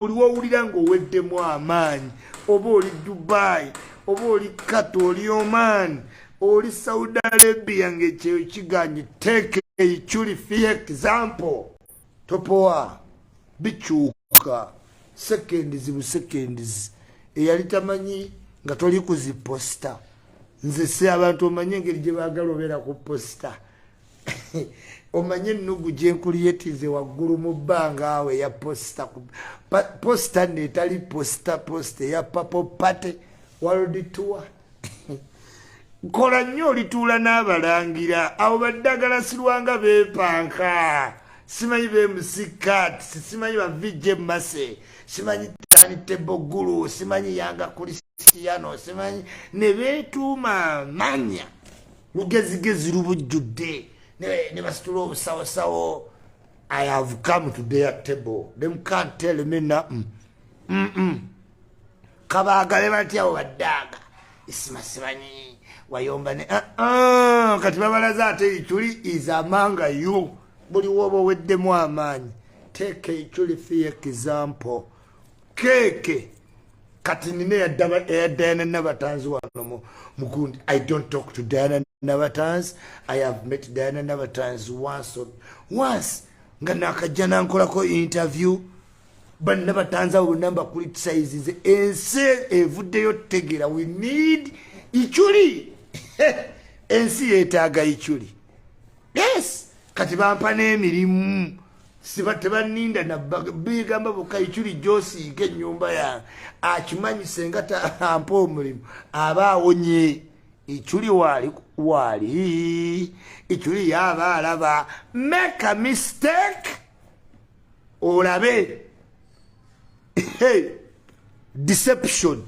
wowulira ng'oweddemu amaanyi oba oli Dubai oba oli Qatar oli Oman oli Saudi Arabia ng'ekyeyo kiganye take Ichuli for example topoa Bikyuuka seconds bu seconds eyali tamanyi nga toli kuziposta nze se abantu omanye engeri gye baagala obeera ku posta omanye ennugu gye nkuliyetize waggulu mu bbanga awe ya posta posta neetali posta eya papo pate world tour kola nnyo olituula n'abalangira abo baddagala sirwanga beepanka simanyi bemusikati simanyi bavije mase simanyi tani tebogulu simanyi yanga Kristiano simanyi ne betuuma manya lugezigezi lubujjudde ne basitula obusawosawo. I have come to their table. Them can't tell me nothing. Kabagale batya obaddaga isimanyi wayomba ne kati babalaza ate Ichuli is among you. Buli woba weddemu amaanyi take Ichuli for example keke kati nine ya Diana Navatanz wano mugundi. I don't talk to Diana Navatanz. I have met Diana Navatanz once nga nakajja nankolako interview but Navatanz abo namba criticize ensi evuddeyo tegera we need Ichuli ensi yeetaaga Ichuli. Yes kati bampa n'emirimu siba tebaninda na bigamba bokka Ichuli gyosiiga ennyumba yange akimanyi senga tampa omulimu aba awonye. Ichuli wali Ichuli yaba alaba make a mistake olabe deception